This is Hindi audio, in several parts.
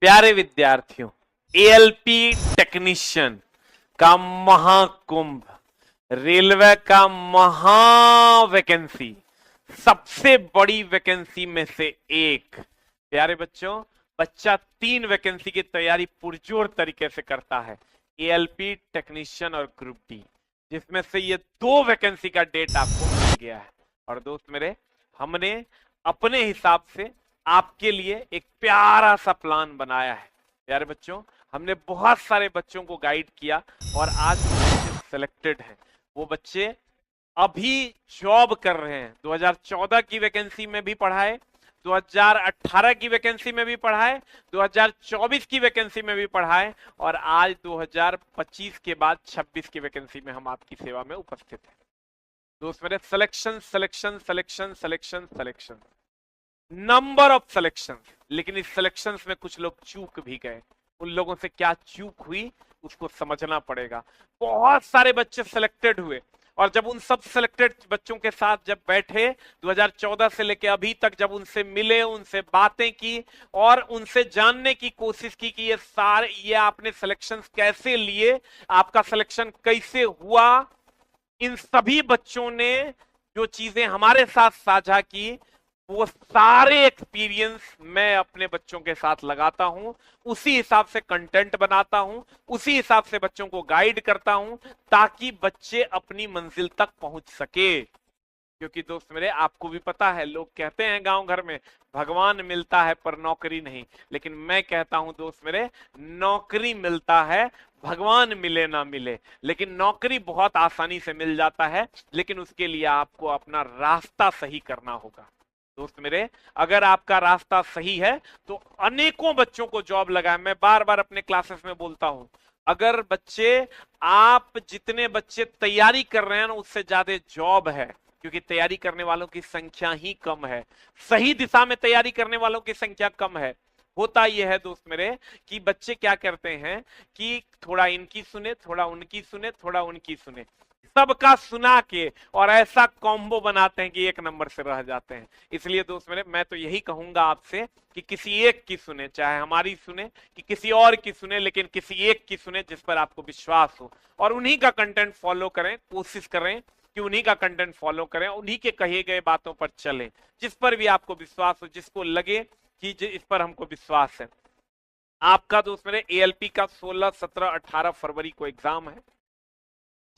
प्यारे विद्यार्थियों, एएलपी टेक्नीशियन का महाकुंभ, रेलवे का महा वैकेंसी, सबसे बड़ी वैकेंसी में से एक। प्यारे बच्चों, बच्चा 3 वैकेंसी की तैयारी पुरजोर तरीके से करता है, एएलपी टेक्नीशियन और ग्रुप डी, जिसमें से ये 2 वैकेंसी का डेट आपको मिल गया है। और दोस्त मेरे, हमने अपने हिसाब से आपके लिए एक प्यारा सा प्लान बनाया है। प्यारे बच्चों, हमने बहुत सारे बच्चों को गाइड किया और आज सिलेक्टेड हैं। वो बच्चे अभी जॉब कर रहे हैं। 2014 की वैकेंसी में भी पढ़ाए, 2018 की वैकेंसी में भी पढ़ाए, 2024 की वैकेंसी में भी पढ़ाए और आज 2025 के बाद 26 की वैकेंसी में हम आपकी सेवा में उपस्थित हैं। दोस्त मेरे, selection selection selection selection selection, number of selection, लेकिन इस सिलेक्शन में कुछ लोग चूक भी गए। उन लोगों से क्या चूक हुई उसको समझना पड़ेगा। बहुत सारे बच्चे सिलेक्टेड हुए और जब उन सब सिलेक्टेड बच्चों के साथ जब बैठे 2014 से लेकर अभी तक, जब उनसे मिले, उनसे बातें की और उनसे जानने की कोशिश की कि ये आपने सिलेक्शन कैसे लिए, आपका सिलेक्शन कैसे हुआ, इन सभी बच्चों ने जो चीजें हमारे साथ साझा की वो सारे एक्सपीरियंस मैं अपने बच्चों के साथ लगाता हूं, उसी हिसाब से कंटेंट बनाता हूं, उसी हिसाब से बच्चों को गाइड करता हूं ताकि बच्चे अपनी मंजिल तक पहुंच सके। क्योंकि दोस्त मेरे, आपको भी पता है, लोग कहते हैं गांव घर में भगवान मिलता है पर नौकरी नहीं, लेकिन मैं कहता हूं दोस्त मेरे, नौकरी मिलता है, भगवान मिले ना मिले, लेकिन नौकरी बहुत आसानी से मिल जाता है, लेकिन उसके लिए आपको अपना रास्ता सही करना होगा। दोस्त मेरे, अगर आपका रास्ता सही है तो अनेकों बच्चों को जॉब लगा। मैं बार बार अपने क्लासेस में बोलता हूं, अगर आप जितने बच्चे तैयारी कर रहे हैं ना, उससे ज्यादा जॉब है, क्योंकि तैयारी करने वालों की संख्या ही कम है, सही दिशा में तैयारी करने वालों की संख्या कम है। होता यह है दोस्त मेरे कि बच्चे क्या करते हैं कि थोड़ा इनकी सुने, थोड़ा उनकी सुने, थोड़ा उनकी सुने, सबका सुना के और ऐसा कॉम्बो बनाते हैं कि 1 नंबर से रह जाते हैं। इसलिए दोस्त मेरे, मैं तो यही कहूंगा आपसे कि किसी एक की सुने, चाहे हमारी सुने कि किसी और की सुने, लेकिन किसी एक की सुने जिस पर आपको विश्वास हो, और उन्हीं का कंटेंट फॉलो करें, कोशिश करें कि उन्हीं का कंटेंट फॉलो करें, उन्हीं के कहे गए बातों पर चलें, जिस पर भी आपको विश्वास हो, जिसको लगे कि इस पर हमको विश्वास है। आपका दोस्त मेरे एएलपी का 16, 17, 18 फरवरी को एग्जाम है,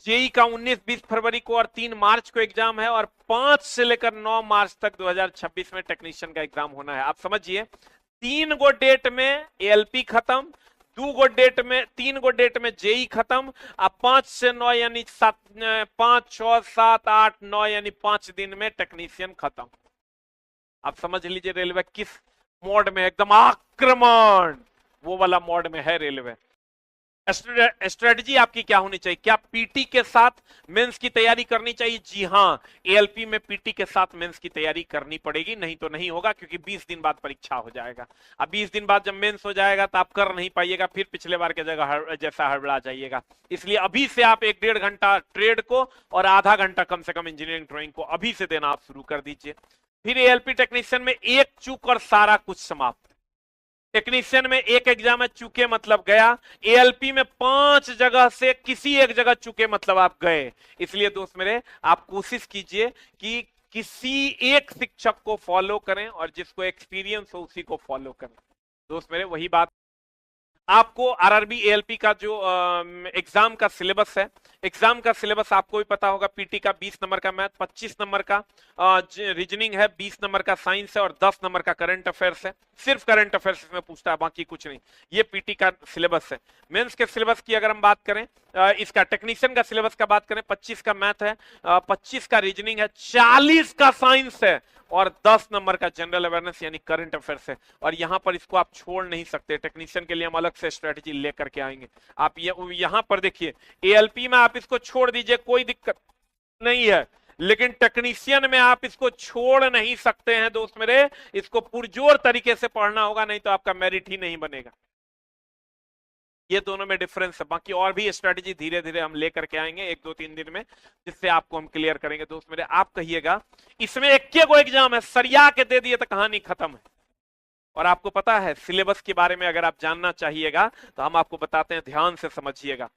जेई का 19, 20 फरवरी को और 3 मार्च को एग्जाम है, और 5 से लेकर 9 मार्च तक 2026 में टेक्नीशियन का एग्जाम होना है। आप समझिए, 3 गो डेट में एएलपी खत्म, 3 गो डेट में जेई खत्म, अब 5 से 9 यानी 5, 6, 7, 8, 9 यानी 5 दिन में टेक्नीशियन खत्म। आप समझ लीजिए रेलवे किस मोड में, एकदम आक्रमण, वो वाला मोड में है रेलवे। स्ट्रेटजी आपकी क्या होनी चाहिए? क्या पीटी के साथ मेंस की तैयारी करनी चाहिए? जी हाँ, एएलपी में पीटी के साथ मेंस की तैयारी करनी पड़ेगी, नहीं तो नहीं होगा, क्योंकि 20 दिन बाद परीक्षा हो जाएगा। अब 20 दिन बाद जब मेंस हो जाएगा तो आप कर नहीं पाइएगा, फिर पिछले बार के जगह जैसा हड़बड़ा जाइएगा। इसलिए अभी से आप 1-1.5 घंटा ट्रेड को और आधा घंटा कम से कम इंजीनियरिंग ड्राइंग को अभी से देना आप शुरू कर दीजिए। फिर एएलपी टेक्नीशियन में एक चूक और सारा कुछ समाप्त। टेक्नीशियन में एक एग्जाम है, चूके मतलब गया। एएलपी में 5 जगह से किसी एक जगह चूके मतलब आप गए। इसलिए दोस्त मेरे, आप कोशिश कीजिए कि किसी एक शिक्षक को फॉलो करें और जिसको एक्सपीरियंस हो उसी को फॉलो करें। दोस्त मेरे, वही बात, आपको आरआरबी एएलपी का जो एग्जाम का सिलेबस है, एग्जाम का सिलेबस आपको भी पता होगा। पीटी का 20 नंबर का मैथ, 25 नंबर का रीजनिंग है, 20 नंबर का साइंस है और 10 नंबर का करंट अफेयर्स है। सिर्फ करंट अफेयर्स इसमें पूछता है, बाकी कुछ नहीं। ये पीटी का सिलेबस है। मेंस के सिलेबस की अगर हम बात करें, इसका टेक्नीशियन का सिलेबस का बात करें, 25 का मैथ है, 25 का रीजनिंग है, 40 का साइंस है और 10 नंबर का जनरल अवेयरनेस यानी करंट अफेयर्स है। और यहां पर इसको आप छोड़ नहीं सकते, टेक्नीशियन के लिए हम अलग से स्ट्रेटजी लेकर के आएंगे। आप यहां पर देखिए, एएलपी में आप इसको छोड़ दीजिए, कोई दिक्कत नहीं है, लेकिन टेक्नीशियन में आप इसको छोड़ नहीं सकते हैं दोस्त मेरे। इसको पुरजोर तरीके से पढ़ना होगा, नहीं तो आपका मेरिट ही नहीं बनेगा। ये दोनों में डिफरेंस है। बाकी और भी स्ट्रेटजी धीरे धीरे हम लेकर के आएंगे 1-2-3 दिन में, जिससे आपको हम क्लियर करेंगे। दोस्त मेरे, आप कहिएगा इसमें 21 एग्जाम है, सरिया के दे दिए तो कहानी खत्म है। और आपको पता है सिलेबस के बारे में अगर आप जानना चाहिएगा तो हम आपको बताते हैं, ध्यान से समझिएगा।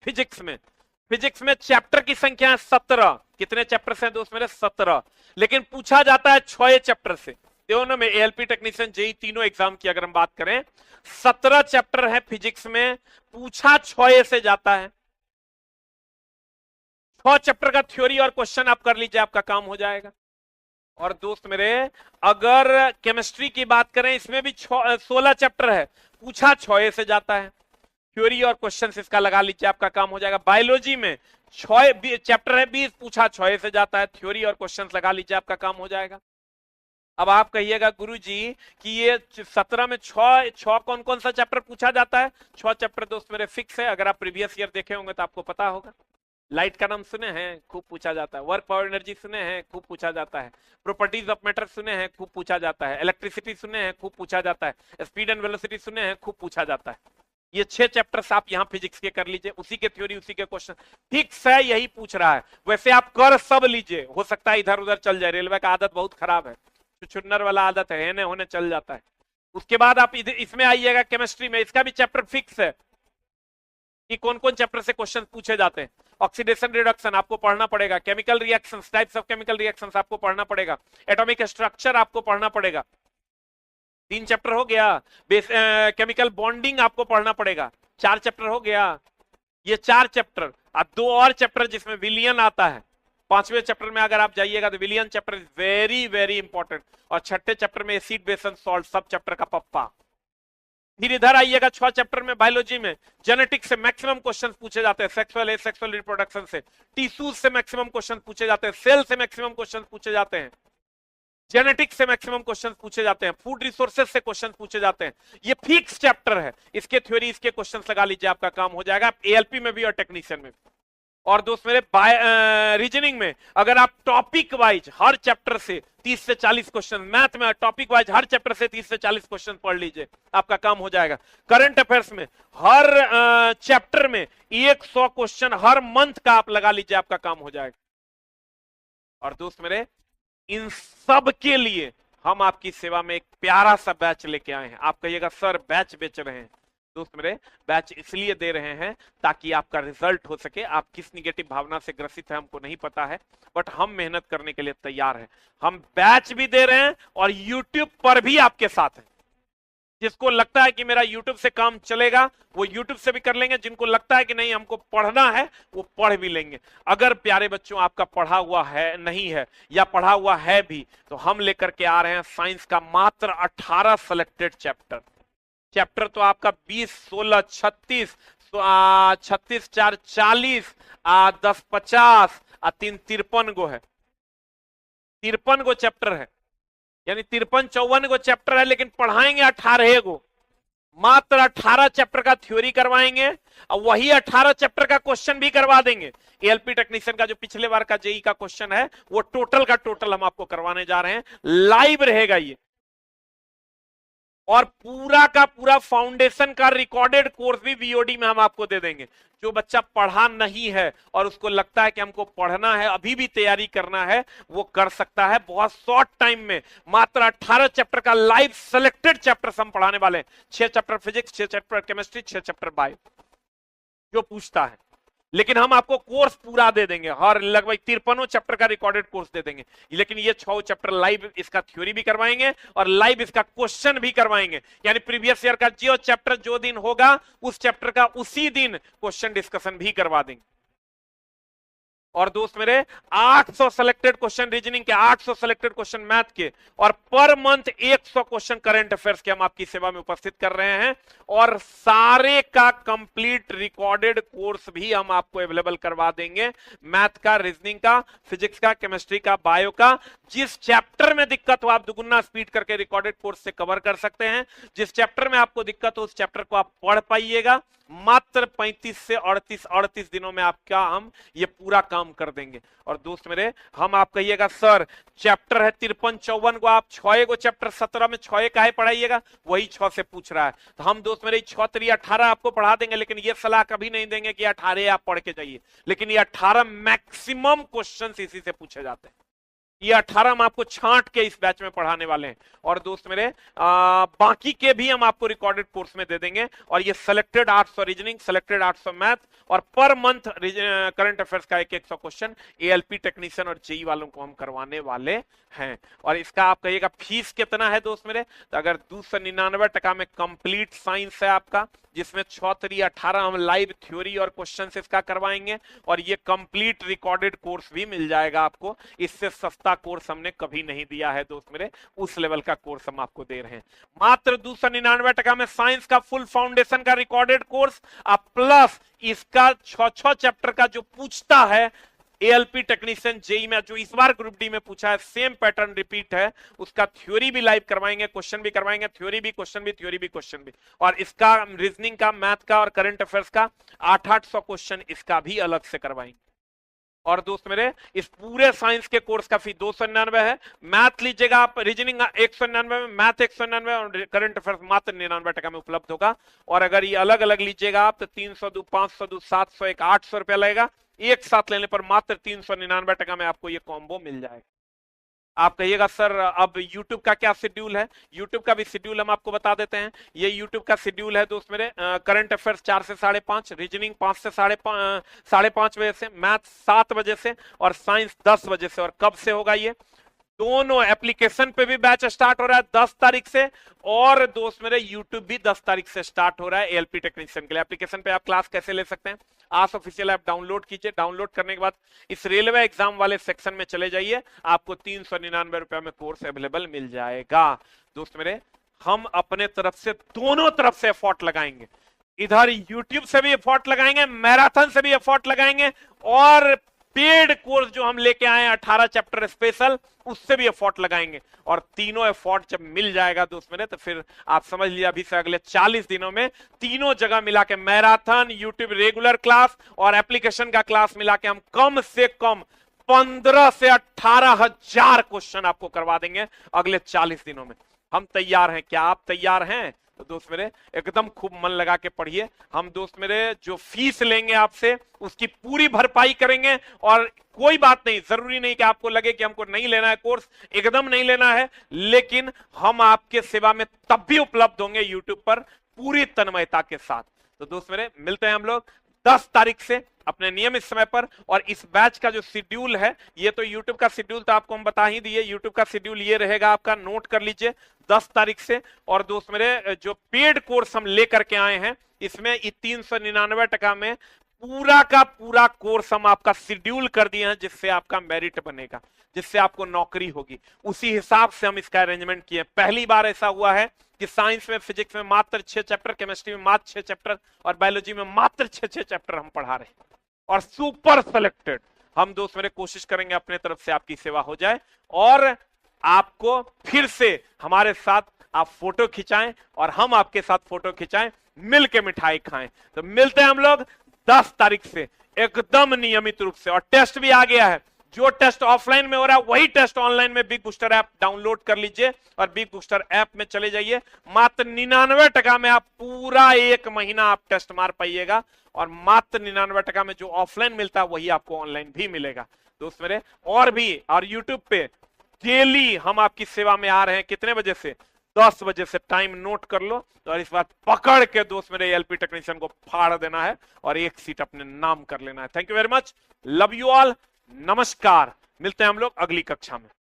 फिजिक्स में चैप्टर की संख्या है 17। कितने चैप्टर हैं दोस्त मेरे? 17। लेकिन पूछा जाता है 6 चैप्टर से। दोनों में एएलपी टेक्नीशियन जेई तीनों एग्जाम की अगर हम बात करें, 17 चैप्टर है फिजिक्स में, पूछा 6 से जाता है। 6 चैप्टर का थ्योरी और क्वेश्चन आप कर लीजिए, आपका काम हो जाएगा। और दोस्त मेरे अगर केमिस्ट्री की बात करें, इसमें भी 16 चैप्टर है, पूछा 6 से जाता है। थ्योरी और क्वेश्चंस इसका लगा लीजिए, आपका काम हो जाएगा। बायोलॉजी में 6 चैप्टर है, 20, पूछा 6 से जाता है। थ्योरी और क्वेश्चंस लगा लीजिए, आपका काम हो जाएगा। अब आप कहिएगा गुरुजी कि ये 17 में 6 कौन कौन सा चैप्टर पूछा जाता है? 6 चैप्टर दोस्त मेरे फिक्स है। अगर आप प्रीवियस ईयर देखे होंगे तो आपको पता होगा। लाइट का नाम सुने हैं, खूब पूछा जाता है। वर्क पावर एनर्जी सुने हैं, खूब पूछा जाता है। प्रॉपर्टीज ऑफ मैटर सुने हैं, खूब पूछा जाता है। इलेक्ट्रिसिटी सुने हैं, खूब पूछा जाता है। स्पीड एंड वेलोसिटी सुने हैं, खूब पूछा जाता है। ये 6 चैप्टर्स आप यहाँ फिजिक्स के कर लीजिए, उसी के थ्योरी उसी के क्वेश्चन फिक्स है, यही पूछ रहा है। वैसे आप कर सब लीजिए, हो सकता है इधर उधर चल जाए। रेलवे का आदत बहुत खराब है, चुन्नर वाला आदत है, ना होने चल जाता है। उसके बाद आप इसमें आइएगा केमिस्ट्री में, इसका भी चैप्टर फिक्स है कि कौन कौन चैप्टर से क्वेश्चन पूछे जाते हैं। ऑक्सीडेशन रिडक्शन आपको पढ़ना पड़ेगा, chemical reactions, types of chemical reactions आपको पढ़ना पड़ेगा, एटॉमिक स्ट्रक्चर आपको पढ़ना पड़ेगा। 3 चैप्टर हो गया। केमिकल बॉन्डिंग आपको पढ़ना पड़ेगा, 4 चैप्टर हो गया। ये 4 चैप्टर, अब 2 और चैप्टर जिसमें विलियन आता है। 5वें चैप्टर में अगर आप जाइएगा तो विलियन chapter is very very important. और 6ठे चैप्टर में एसिड बेस एंड सॉल्ट, सब चैप्टर का पप्पा। फिर इधर आइएगा 6 चैप्टर में बायोलॉजी में जेनेटिक्स से मैक्सिमम क्वेश्चन पूछे जाते हैं, सेक्सुअल एसेक्सुअल रिप्रोडक्शन से। टिश्यूज से मैक्सिमम क्वेश्चन पूछे जाते हैं, सेल से मैक्सिमम क्वेश्चन पूछे जाते हैं, जेनेटिक्स से मैक्सिमम क्वेश्चन पूछे जाते हैं, फूड रिसोर्सेज से क्वेश्चन पूछे जाते हैं। ये फिक्स चैप्टर है, इसके थ्योरी इसके क्वेश्चन लगा लीजिए, आपका काम हो जाएगा एएलपी में भी और टेक्नीशियन में भी। और दोस्त मेरे रीजनिंग में अगर आप टॉपिक वाइज हर चैप्टर से 30 से 40 क्वेश्चन, मैथ में टॉपिक वाइज हर चैप्टर से 30 से 40 क्वेश्चन पढ़ लीजिए, आपका काम हो जाएगा। करंट अफेयर्स में हर चैप्टर में 100 क्वेश्चन हर मंथ का आप लगा लीजिए, आपका काम हो जाएगा। और दोस्त मेरे इन सब के लिए हम आपकी सेवा में एक प्यारा सा बैच लेके आए हैं। आप कहिएगा सर बैच बेच रहे हैं। दोस्त मेरे बैच इसलिए दे रहे हैं ताकि आपका रिजल्ट हो सके। आप किस निगेटिव भावना से ग्रसित है हमको नहीं पता है, बट हम मेहनत करने के लिए तैयार हैं। हम बैच भी दे रहे हैं और यूट्यूब पर भी आपके साथ हैं। जिसको लगता है कि मेरा यूट्यूब से काम चलेगा वो यूट्यूब से भी कर लेंगे, जिनको लगता है कि नहीं हमको पढ़ना है वो पढ़ भी लेंगे। अगर प्यारे बच्चों आपका पढ़ा हुआ है नहीं है या पढ़ा हुआ है भी, तो हम लेकर के आ रहे हैं साइंस का मात्र 18 सेलेक्टेड चैप्टर। चैप्टर तो आपका 20, 16, 36, 36, 4, 40, 10, 50, 3, 53 गो है। 53 गो चैप्टर है, यानी 53, 54 गो चैप्टर है, लेकिन पढ़ाएंगे 18 गो। मात्र 18 चैप्टर का थ्योरी करवाएंगे और वही 18 चैप्टर का क्वेश्चन भी करवा देंगे। एएलपी टेक्नीशियन का जो पिछले बार का जेई का क्वेश्चन है वो टोटल का टोटल हम आपको करवाने जा रहे हैं। लाइव रहेगा ये, और पूरा का पूरा फाउंडेशन का रिकॉर्डेड कोर्स भी वीओडी में हम आपको दे देंगे। जो बच्चा पढ़ा नहीं है और उसको लगता है कि हमको पढ़ना है, अभी भी तैयारी करना है, वो कर सकता है। बहुत शॉर्ट टाइम में मात्र 18 चैप्टर का लाइव सेलेक्टेड चैप्टर हम पढ़ाने वाले हैं। 6 chapter physics, 6 chapter chemistry, 6 chapter bio, जो पूछता है। लेकिन हम आपको कोर्स पूरा दे देंगे, हर लगभग 53 चैप्टर का रिकॉर्डेड कोर्स दे देंगे। लेकिन ये 6 चैप्टर लाइव इसका थ्योरी भी करवाएंगे और लाइव इसका क्वेश्चन भी करवाएंगे। यानी प्रीवियस ईयर का जो चैप्टर जो दिन होगा उस चैप्टर का उसी दिन क्वेश्चन डिस्कशन भी करवा देंगे। और दोस्त मेरे 800 सेलेक्टेड क्वेश्चन रीजनिंग के, 800 सेलेक्टेड क्वेश्चन मैथ के, और per month 100 question current affairs के हम आपकी सेवा में उपस्थित कर रहे हैं। और सारे का कंप्लीट रिकॉर्डेड कोर्स भी हम आपको अवेलेबल करवा देंगे। मैथ का, रीजनिंग का, फिजिक्स का, केमिस्ट्री का, बायो का। जिस चैप्टर में दिक्कत हो आप दुगुना स्पीड करके रिकॉर्डेड कोर्स से कवर कर सकते हैं। जिस चैप्टर में आपको दिक्कत हो उस चैप्टर को आप पढ़ पाइएगा। मात्र 35 से 38 दिनों में आपका हम ये पूरा काम कर देंगे। और दोस्त मेरे हम आप कहिएगा सर चैप्टर है 53, 54 को, आप 6 को चैप्टर 17 में 6 काहे पढ़ाइएगा? वही 6 से पूछ रहा है। तो हम दोस्त मेरे 6 3 18 आपको पढ़ा देंगे, लेकिन ये सलाह कभी नहीं देंगे कि 18 आप पढ़ के जाइए। लेकिन ये 18 मैक्सिमम क्वेश्चन इसी से पूछे जाते हैं। ये 18 हम आपको छांट के इस बैच में पढ़ाने वाले हैं। और दोस्त मेरे बाकी के भी हम आपको रिकॉर्डेड कोर्स में दे देंगे। और ये सिलेक्टेड आर्ट्स और रीजनिंग, सिलेक्टेड आर्ट्स और मैथ, और पर मंथ करंट अफेयर्स का एक 100 क्वेश्चन एएलपी टेक्नीशियन और जेई वालों को हम करवाने वाले हैं। और इसका आप कहिएगा फीस कितना है दोस्त मेरे, तो अगर 299 में कंप्लीट साइंस है आपका, जिसमें 6×3=18 हम लाइव थ्योरी और क्वेश्चंस इसका करवाएंगे, और ये कंप्लीट रिकॉर्डेड कोर्स भी मिल जाएगा आपको। इससे सस्ता कोर्स हमने कभी नहीं दिया है दोस्त मेरे, उस लेवल का कोर्स हम आपको दे रहे हैं। मात्र 299 में साइंस का फुल फाउंडेशन का रिकॉर्डेड कोर्स, प्लस इसका 6 चैप्टर का जो पूछता है एएलपी टेक्नीशियन जेई में, जो इस बार ग्रुप डी में पूछा है, सेम पैटर्न रिपीट है, उसका थ्योरी भी लाइव करवाएंगे, क्वेश्चन भी करवाएंगे, थ्योरी भी क्वेश्चन भी, थ्योरी भी क्वेश्चन भी। और इसका रीजनिंग का, मैथ का और करंट अफेयर्स का 800 क्वेश्चन इसका भी अलग से करवाएंगे। और दोस्त मेरे इस पूरे साइंस के कोर्स का फी 299 है। मैथ लीजिएगा आप, रीजनिंग 199 में, मैथ 199 और करंट अफेयर्स मात्र 99 में उपलब्ध होगा। और अगर ये अलग अलग लीजिएगा आप तो 300 दो, 500 दो, 700, एक 800 रुपया लगेगा। एक साथ लेने पर मात्र 399 में आपको ये कॉम्बो मिल जाएगा। आप कहिएगा सर अब YouTube का क्या शेड्यूल है, YouTube का भी शेड्यूल हम आपको बता देते हैं। ये YouTube का शेड्यूल है दोस्त मेरे, करंट अफेयर्स 4 से 5:30, रीजनिंग 5 से 5:30 बजे से, मैथ 7 बजे से, और साइंस 10 बजे से। और कब से होगा ये, दोनों एप्लीकेशन पे भी बैच स्टार्ट हो रहा है 10 तारीख से, और दोस्त मेरे यूट्यूब भी 10 तारीख से स्टार्ट हो रहा है एएलपी टेक्नीशियन के लिए। एप्लीकेशन पे आप क्लास कैसे ले सकते हैं, आस ऑफिशियल ऐप डाउनलोड कीजिए, डाउनलोड करने के बाद इस रेलवे एग्जाम वाले सेक्शन में चले जाइए, आपको 399 रुपया में कोर्स अवेलेबल मिल जाएगा। दोस्त मेरे हम अपने तरफ से दोनों तरफ से एफर्ट लगाएंगे, इधर यूट्यूब से भी एफर्ट लगाएंगे, मैराथन से भी एफर्ट लगाएंगे, और पेड कोर्स जो हम लेके आए 18 चैप्टर स्पेशल, उससे भी एफर्ट लगाएंगे। और तीनों एफर्ट जब मिल जाएगा दोस्त मेरे, तो फिर आप समझ लीजिए अभी से अगले 40 दिनों में तीनों जगह मिला के, मैराथन, यूट्यूब रेगुलर क्लास और एप्लीकेशन का क्लास मिला के, हम कम से कम 15 से 18 हजार क्वेश्चन आपको करवा देंगे अगले 40 दिनों में। हम तैयार हैं, क्या आप तैयार हैं? तो दोस्त मेरे एकदम खूब मन लगा के पढ़िए। हम दोस्त मेरे जो फीस लेंगे आपसे उसकी पूरी भरपाई करेंगे, और कोई बात नहीं, जरूरी नहीं कि आपको लगे कि हमको नहीं लेना है कोर्स, एकदम नहीं लेना है, लेकिन हम आपके सेवा में तब भी उपलब्ध होंगे यूट्यूब पर पूरी तन्मयता के साथ। तो दोस्त मेरे मिलते हैं हम लोग 10 तारीख से अपने नियमित समय पर। और इस बैच का जो शेड्यूल है, ये तो YouTube का शेड्यूल तो आपको हम बता ही दिए, YouTube का शेड्यूल ये रहेगा आपका, नोट कर लीजिए 10 तारीख से। और दोस्त मेरे जो पेड कोर्स हम लेकर के आए हैं, इसमें 399 में पूरा का पूरा कोर्स हम आपका शेड्यूल कर दिए हैं, जिससे आपका मेरिट बनेगा, जिससे आपको नौकरी होगी, उसी हिसाब से हम इसका अरेंजमेंट किए। पहली बार ऐसा हुआ है कि साइंस में, फिजिक्स में मात्र 6 चैप्टर, केमिस्ट्री में मात्र 6 चैप्टर, और बायोलॉजी में मात्र 6 चैप्टर हम पढ़ा रहे हैं, और सुपर सेलेक्टेड। हम दोस्त मेरे कोशिश करेंगे अपने तरफ से आपकी सेवा हो जाए, और आपको फिर से हमारे साथ आप फोटो खिंचाएं और हम आपके साथ फोटो खिंचाएं, मिल के मिठाई खाएं। तो मिलते हैं हम लोग 10 तारीख से एकदम नियमित रूप से। और टेस्ट भी आ गया है, जो टेस्ट ऑफलाइन में हो रहा है वही टेस्ट ऑनलाइन में बिग बूस्टर ऐप डाउनलोड कर लीजिए, और बिग बूस्टर ऐप में चले जाइए। मात्र 99 में आप पूरा 1 महीना आप टेस्ट मार पाइएगा, और मात्र 99 में जो ऑफलाइन मिलता है वही आपको ऑनलाइन भी मिलेगा दोस्त मेरे। और भी, और यूट्यूब पे डेली हम आपकी सेवा में आ रहे हैं, कितने बजे से? 10 बजे से, टाइम नोट कर लो। और इस बार पकड़ के दोस्त मेरे एएलपी टेक्नीशियन को फाड़ देना है, और एक सीट अपने नाम कर लेना है। Thank you very much, love you all, नमस्कार। मिलते हैं हम लोग अगली कक्षा में।